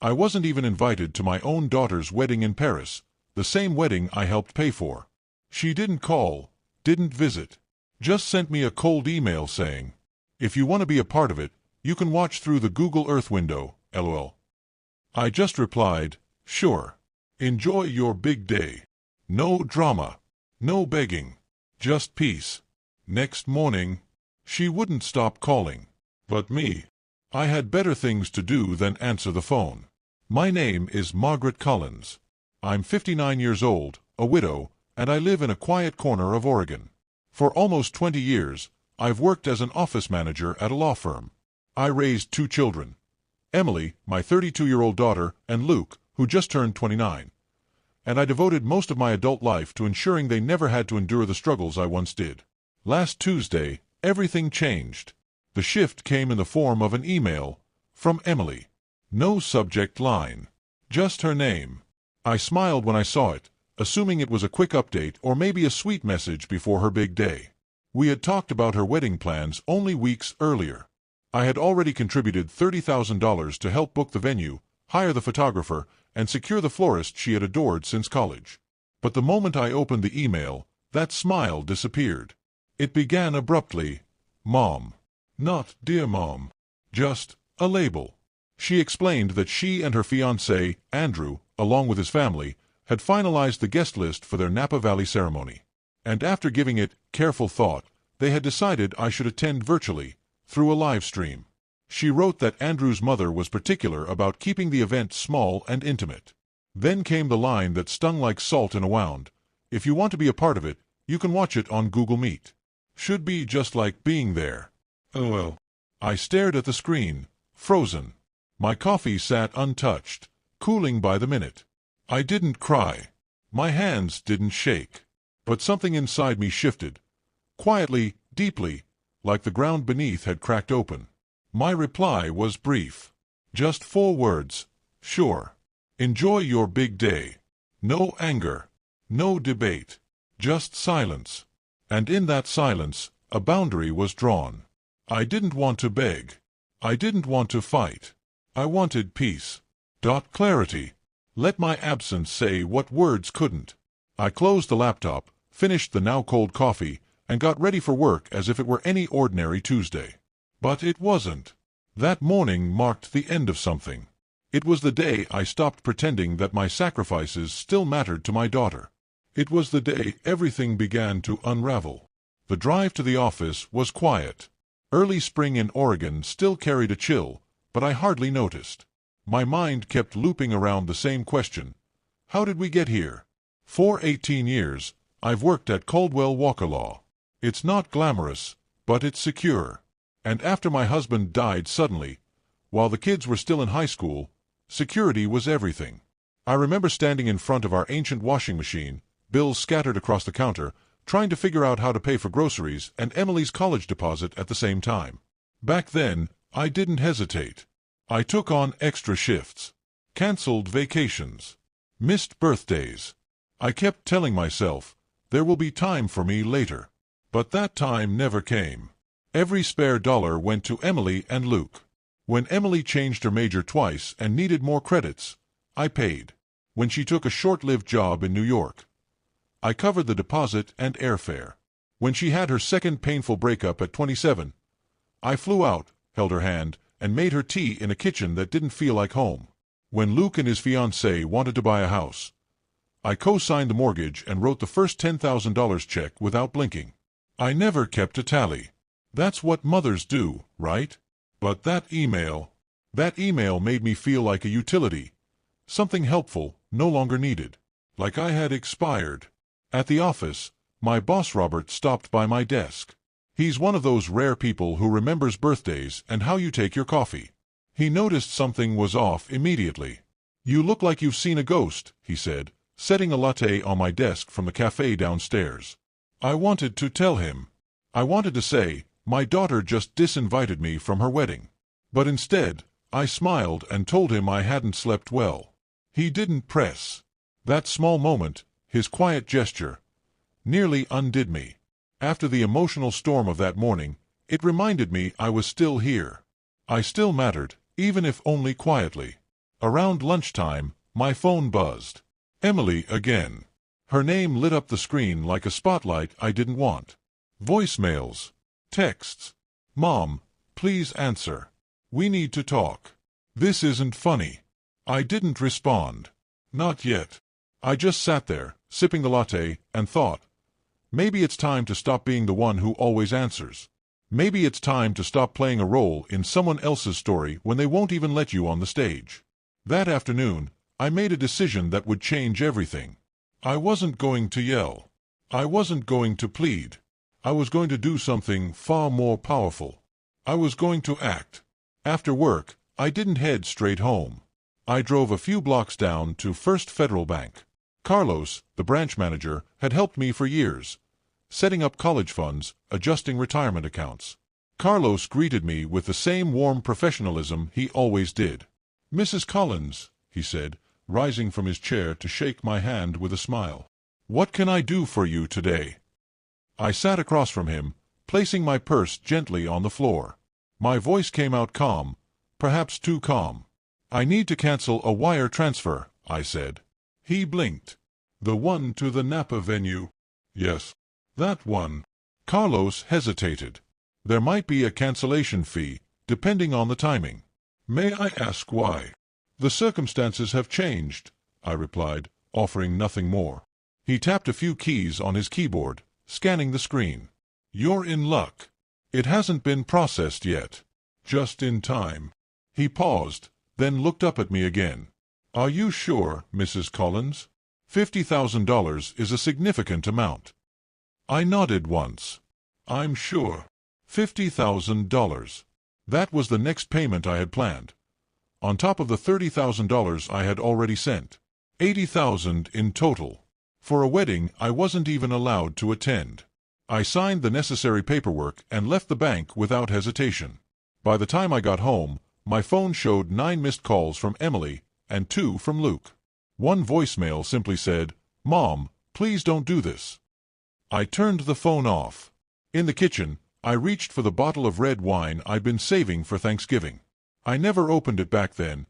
I wasn't even invited to my own daughter's wedding in Paris, the same wedding I helped pay for. She didn't call, didn't visit, just sent me a cold email saying, "If you want to be a part of it, you can watch through the Google Earth window, lol." I just replied, "Sure. Enjoy your big day. No drama. No begging. Just peace." Next morning, she wouldn't stop calling. But me, I had better things to do than answer the phone. My name is Margaret Collins. I'm 59 years old, a widow, and I live in a quiet corner of Oregon. For almost 20 years, I've worked as an office manager at a law firm. I raised 2 children. Emily, my 32-year-old daughter, and Luke, who just turned 29. And I devoted most of my adult life to ensuring they never had to endure the struggles I once did. Last Tuesday, everything changed. The shift came in the form of an email from Emily. No subject line. Just her name. I smiled when I saw it, assuming it was a quick update or maybe a sweet message before her big day. We had talked about her wedding plans only weeks earlier. I had already contributed $30,000 to help book the venue, hire the photographer, and secure the florist she had adored since college. But the moment I opened the email, that smile disappeared. It began abruptly, "Mom." Not "Dear Mom." Just a label. She explained that she and her fiancé, Andrew, along with his family, had finalized the guest list for their Napa Valley ceremony. And after giving it careful thought, they had decided I should attend virtually, through a live stream. She wrote that Andrew's mother was particular about keeping the event small and intimate. Then came the line that stung like salt in a wound. "If you want to be a part of it, you can watch it on Google Meet. Should be just like being there." Oh well. I stared at the screen, frozen. My coffee sat untouched, cooling by the minute. I didn't cry. My hands didn't shake. But something inside me shifted. Quietly, deeply, like the ground beneath had cracked open. My reply was brief. Just 4 words. "Sure. Enjoy your big day." No anger. No debate. Just silence. And in that silence, a boundary was drawn. I didn't want to beg. I didn't want to fight. I wanted peace. Clarity. Let my absence say what words couldn't. I closed the laptop, finished the now cold coffee, and got ready for work as if it were any ordinary Tuesday. But it wasn't. That morning marked the end of something. It was the day I stopped pretending that my sacrifices still mattered to my daughter. It was the day everything began to unravel. The drive to the office was quiet. Early spring in Oregon still carried a chill, but I hardly noticed. My mind kept looping around the same question. How did we get here? For 18 years, I've worked at Caldwell Walker Law. It's not glamorous, but it's secure. And after my husband died suddenly, while the kids were still in high school, security was everything. I remember standing in front of our ancient washing machine, bills scattered across the counter, trying to figure out how to pay for groceries and Emily's college deposit at the same time. Back then, I didn't hesitate. I took on extra shifts, canceled vacations, missed birthdays. I kept telling myself, there will be time for me later. But that time never came. Every spare dollar went to Emily and Luke. When Emily changed her major twice and needed more credits, I paid. When she took a short-lived job in New York, I covered the deposit and airfare. When she had her second painful breakup at 27, I flew out, held her hand, and made her tea in a kitchen that didn't feel like home. When Luke and his fiancée wanted to buy a house, I co-signed the mortgage and wrote the first $10,000 check without blinking. I never kept a tally. That's what mothers do, right? But that email made me feel like a utility, something helpful, no longer needed, like I had expired. At the office, my boss Robert stopped by my desk. He's one of those rare people who remembers birthdays and how you take your coffee. He noticed something was off immediately. "You look like you've seen a ghost," he said, setting a latte on my desk from the cafe downstairs. I wanted to tell him. I wanted to say, my daughter just disinvited me from her wedding. But instead, I smiled and told him I hadn't slept well. He didn't press. That small moment, his quiet gesture, nearly undid me. After the emotional storm of that morning, it reminded me I was still here. I still mattered, even if only quietly. Around lunchtime, my phone buzzed. Emily again. Her name lit up the screen like a spotlight I didn't want. Voicemails. Texts. Mom, please answer. We need to talk. This isn't funny. I didn't respond. Not yet. I just sat there, sipping the latte, and thought, maybe it's time to stop being the one who always answers. Maybe it's time to stop playing a role in someone else's story when they won't even let you on the stage. That afternoon, I made a decision that would change everything. I wasn't going to yell. I wasn't going to plead. I was going to do something far more powerful. I was going to act. After work, I didn't head straight home. I drove a few blocks down to First Federal Bank. Carlos, the branch manager, had helped me for years, setting up college funds, adjusting retirement accounts. Carlos greeted me with the same warm professionalism he always did. "Mrs. Collins," he said, rising from his chair to shake my hand with a smile. "What can I do for you today?" I sat across from him, placing my purse gently on the floor. My voice came out calm, perhaps too calm. "I need to cancel a wire transfer," I said. He blinked. "The one to the Napa venue?" "Yes." "That one." Carlos hesitated. "There might be a cancellation fee, depending on the timing." "May I ask why?" "The circumstances have changed," I replied, offering nothing more. He tapped a few keys on his keyboard, scanning the screen. "You're in luck. It hasn't been processed yet." "Just in time." He paused, then looked up at me again. "Are you sure, Mrs. Collins? $50,000 is a significant amount." I nodded once. "I'm sure." $50,000. That was the next payment I had planned, on top of the $30,000 I had already sent. $80,000 in total. For a wedding I wasn't even allowed to attend. I signed the necessary paperwork and left the bank without hesitation. By the time I got home, my phone showed 9 missed calls from Emily and 2 from Luke. One voicemail simply said, "Mom, please don't do this." I turned the phone off. In the kitchen, I reached for the bottle of red wine I'd been saving for Thanksgiving. I never opened it back then.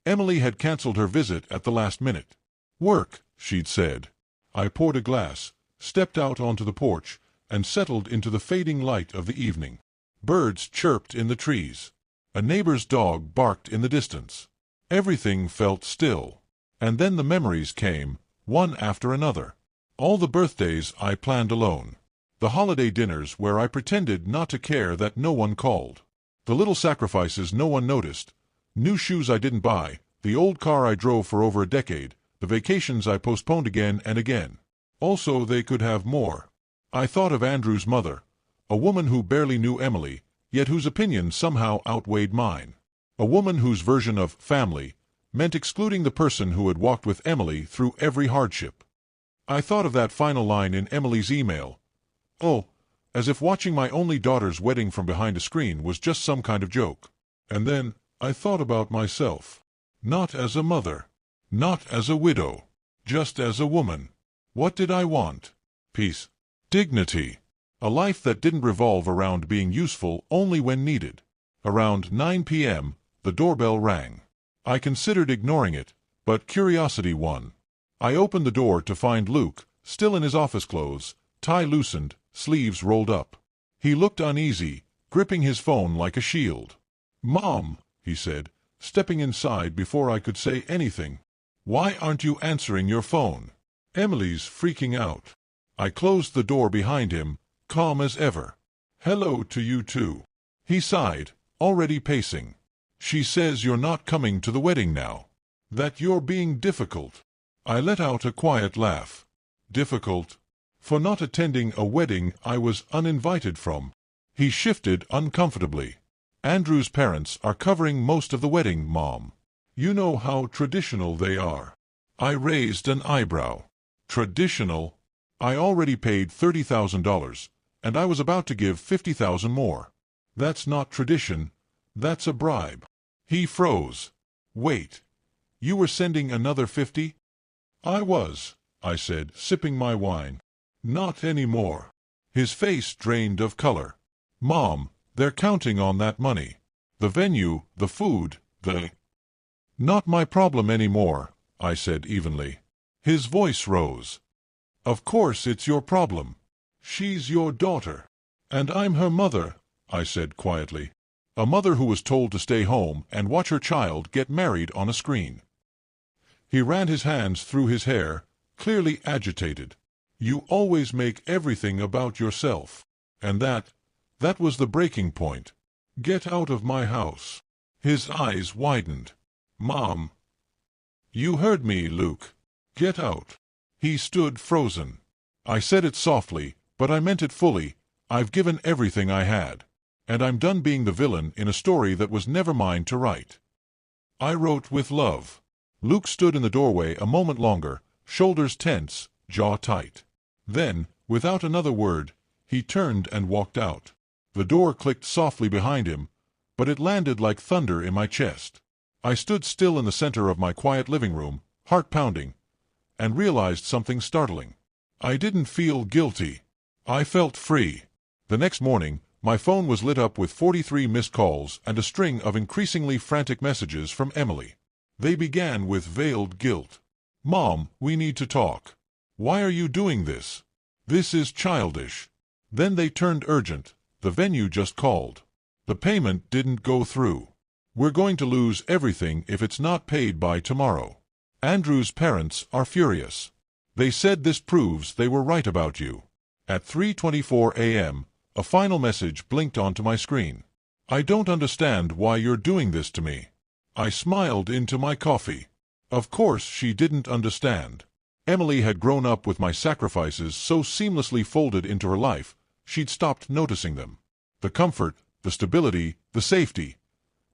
Emily had canceled her visit at the last minute. "Work," she'd said. I poured a glass, stepped out onto the porch, and settled into the fading light of the evening. Birds chirped in the trees. A neighbor's dog barked in the distance. Everything felt still. And then the memories came, one after another. All the birthdays I planned alone. The holiday dinners where I pretended not to care that no one called. The little sacrifices no one noticed. New shoes I didn't buy, the old car I drove for over a decade, the vacations I postponed again and again. Also, they could have more. I thought of Andrew's mother, a woman who barely knew Emily, yet whose opinion somehow outweighed mine. A woman whose version of family meant excluding the person who had walked with Emily through every hardship. I thought of that final line in Emily's email. Oh, as if watching my only daughter's wedding from behind a screen was just some kind of joke. And then I thought about myself. Not as a mother. Not as a widow. Just as a woman. What did I want? Peace. Dignity. A life that didn't revolve around being useful only when needed. Around 9 p.m., the doorbell rang. I considered ignoring it, but curiosity won. I opened the door to find Luke, still in his office clothes, tie loosened, sleeves rolled up. He looked uneasy, gripping his phone like a shield. "Mom," he said, stepping inside before I could say anything. "Why aren't you answering your phone? Emily's freaking out." I closed the door behind him, calm as ever. "Hello to you too." He sighed, already pacing. "She says you're not coming to the wedding now. That you're being difficult." I let out a quiet laugh. Difficult? For not attending a wedding I was uninvited from. He shifted uncomfortably. "Andrew's parents are covering most of the wedding, Mom. You know how traditional they are." I raised an eyebrow. Traditional? I already paid $30,000, and I was about to give $50,000 more. That's not tradition, that's a bribe. He froze. "Wait, you were sending another 50? "I was," I said, sipping my wine. "Not anymore." His face drained of color. "Mom, they're counting on that money. The venue, the food, the—" Not my problem anymore, I said evenly. His voice rose. Of course it's your problem. She's your daughter. And I'm her mother, I said quietly. A mother who was told to stay home and watch her child get married on a screen. He ran his hands through his hair, clearly agitated. You always make everything about yourself. And that was the breaking point. Get out of my house. His eyes widened. Mom. You heard me, Luke. Get out. He stood frozen. I said it softly, but I meant it fully. I've given everything I had. And I'm done being the villain in a story that was never mine to write. I wrote with love. Luke stood in the doorway a moment longer, shoulders tense, jaw tight. Then, without another word, he turned and walked out. The door clicked softly behind him, but it landed like thunder in my chest. I stood still in the center of my quiet living room, heart pounding, and realized something startling. I didn't feel guilty. I felt free. The next morning, my phone was lit up with 43 missed calls and a string of increasingly frantic messages from Emily. They began with veiled guilt. Mom, we need to talk. Why are you doing this? This is childish. Then they turned urgent. The venue just called. The payment didn't go through. We're going to lose everything if it's not paid by tomorrow. Andrew's parents are furious. They said this proves they were right about you. At 3:24 a.m., a final message blinked onto my screen. I don't understand why you're doing this to me. I smiled into my coffee. Of course she didn't understand. Emily had grown up with my sacrifices so seamlessly folded into her life, she'd stopped noticing them. The comfort, the stability, the safety.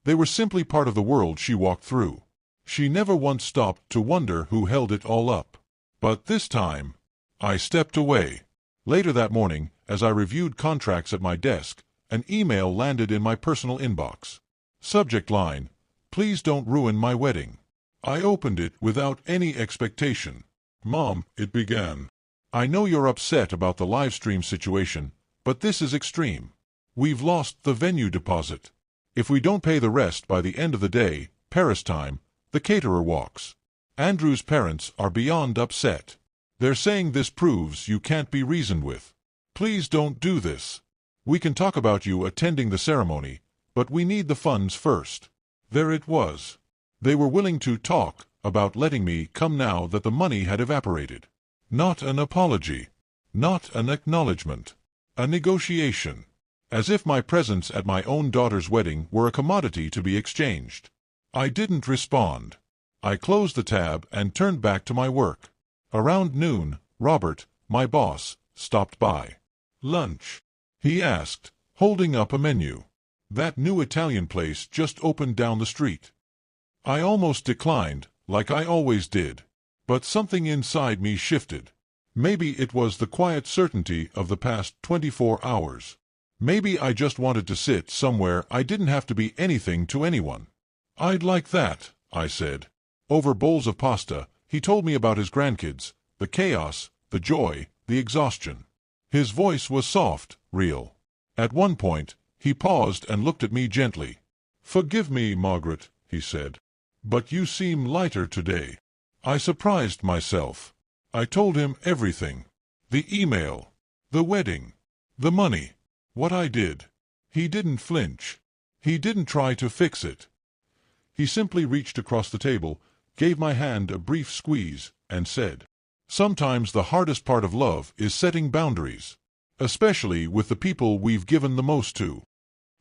They were simply part of the world she walked through. She never once stopped to wonder who held it all up. But this time, I stepped away. Later that morning, as I reviewed contracts at my desk, an email landed in my personal inbox. Subject line, please don't ruin my wedding. I opened it without any expectation. Mom, it began. I know you're upset about the live stream situation, but this is extreme. We've lost the venue deposit. If we don't pay the rest by the end of the day, Paris time, the caterer walks. Andrew's parents are beyond upset. They're saying this proves you can't be reasoned with. Please don't do this. We can talk about you attending the ceremony, but we need the funds first. There it was. They were willing to talk about letting me come now that the money had evaporated. Not an apology. Not an acknowledgement. A negotiation. As if my presence at my own daughter's wedding were a commodity to be exchanged. I didn't respond. I closed the tab and turned back to my work. Around noon, Robert, my boss, stopped by. Lunch? He asked, holding up a menu. That new Italian place just opened down the street. I almost declined, like I always did. But something inside me shifted. Maybe it was the quiet certainty of the past 24 hours. Maybe I just wanted to sit somewhere I didn't have to be anything to anyone. I'd like that, I said. Over bowls of pasta, he told me about his grandkids, the chaos, the joy, the exhaustion. His voice was soft, real. At one point, he paused and looked at me gently. Forgive me, Margaret, he said. But you seem lighter today. I surprised myself. I told him everything. The email. The wedding. The money. What I did. He didn't flinch. He didn't try to fix it. He simply reached across the table, gave my hand a brief squeeze, and said, Sometimes the hardest part of love is setting boundaries, especially with the people we've given the most to.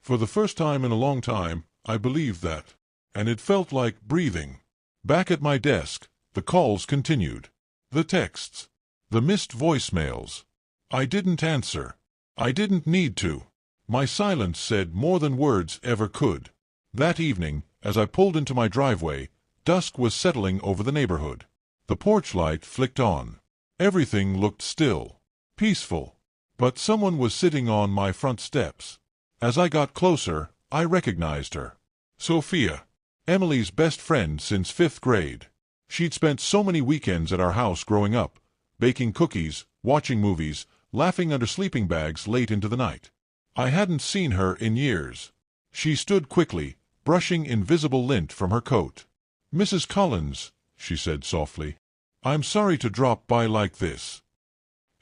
For the first time in a long time, I believed that, and it felt like breathing. Back at my desk, the calls continued. The texts. The missed voicemails. I didn't answer. I didn't need to. My silence said more than words ever could. That evening, as I pulled into my driveway, dusk was settling over the neighborhood. The porch light flicked on. Everything looked still, peaceful. But someone was sitting on my front steps. As I got closer, I recognized her. Sophia. Emily's best friend since 5th grade. She'd spent so many weekends at our house growing up, baking cookies, watching movies, laughing under sleeping bags late into the night. I hadn't seen her in years. She stood quickly, brushing invisible lint from her coat. "Mrs. Collins," she said softly, "I'm sorry to drop by like this."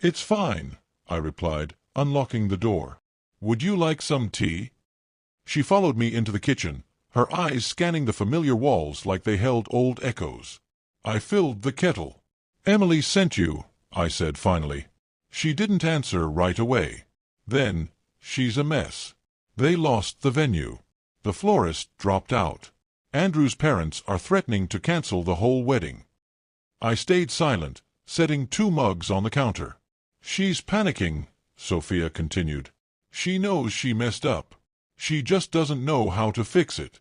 "It's fine," I replied, unlocking the door. "Would you like some tea?" She followed me into the kitchen, her eyes scanning the familiar walls like they held old echoes. I filled the kettle. "Emily sent you," I said finally. She didn't answer right away. Then, "She's a mess. They lost the venue. The florist dropped out. Andrew's parents are threatening to cancel the whole wedding." I stayed silent, setting 2 mugs on the counter. "She's panicking," Sophia continued. "She knows she messed up. She just doesn't know how to fix it."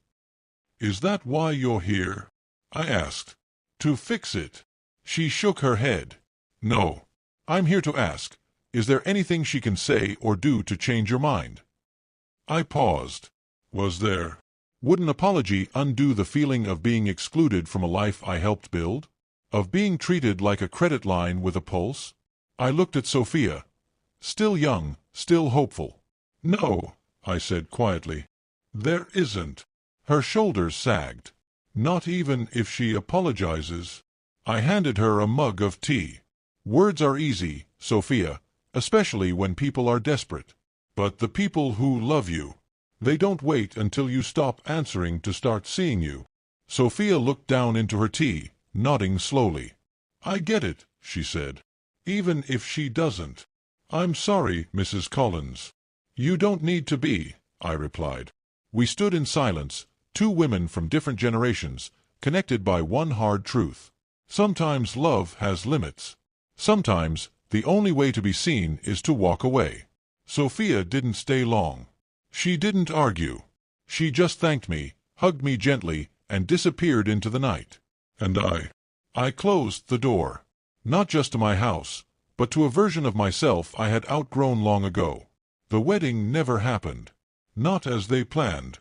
"Is that why you're here?" I asked. "To fix it?" She shook her head. "No. I'm here to ask, is there anything she can say or do to change your mind?" I paused. Was there? Would an apology undo the feeling of being excluded from a life I helped build? Of being treated like a credit line with a pulse? I looked at Sophia. Still young, still hopeful. "No," I said quietly. "There isn't." Her shoulders sagged. "Not even if she apologizes." I handed her a mug of tea. "Words are easy, Sophia, especially when people are desperate. But the people who love you, they don't wait until you stop answering to start seeing you." Sophia looked down into her tea, nodding slowly. "I get it," she said. "Even if she doesn't." "I'm sorry, Mrs. Collins." "You don't need to be," I replied. We stood in silence, 2 women from different generations, connected by one hard truth. Sometimes love has limits. Sometimes the only way to be seen is to walk away. Sophia didn't stay long. She didn't argue. She just thanked me, hugged me gently, and disappeared into the night. And I closed the door. Not just to my house, but to a version of myself I had outgrown long ago. The wedding never happened. Not as they planned.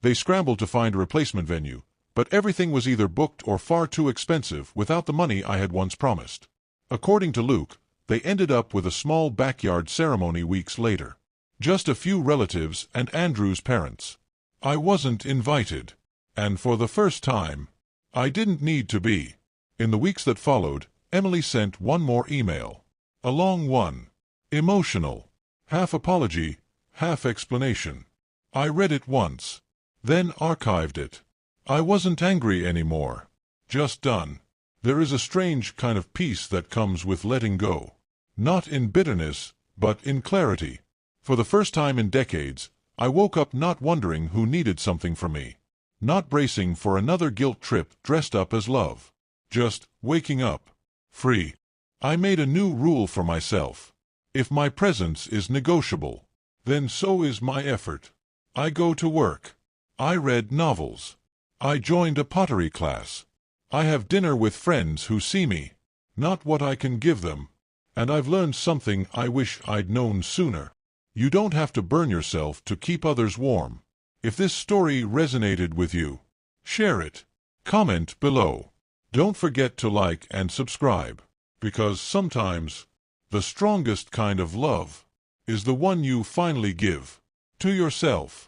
They scrambled to find a replacement venue, but everything was either booked or far too expensive without the money I had once promised. According to Luke, they ended up with a small backyard ceremony weeks later. Just a few relatives and Andrew's parents. I wasn't invited. And for the first time, I didn't need to be. In the weeks that followed, Emily sent one more email. A long one. Emotional. Half apology, half explanation. I read it once. Then archived it. I wasn't angry anymore. Just done. There is a strange kind of peace that comes with letting go. Not in bitterness, but in clarity. For the first time in decades, I woke up not wondering who needed something from me. Not bracing for another guilt trip dressed up as love. Just waking up. Free. I made a new rule for myself. If my presence is negotiable, then so is my effort. I go to work. I read novels. I joined a pottery class. I have dinner with friends who see me, not what I can give them. And I've learned something I wish I'd known sooner. You don't have to burn yourself to keep others warm. If this story resonated with you, share it. Comment below. Don't forget to like and subscribe, because sometimes the strongest kind of love is the one you finally give to yourself.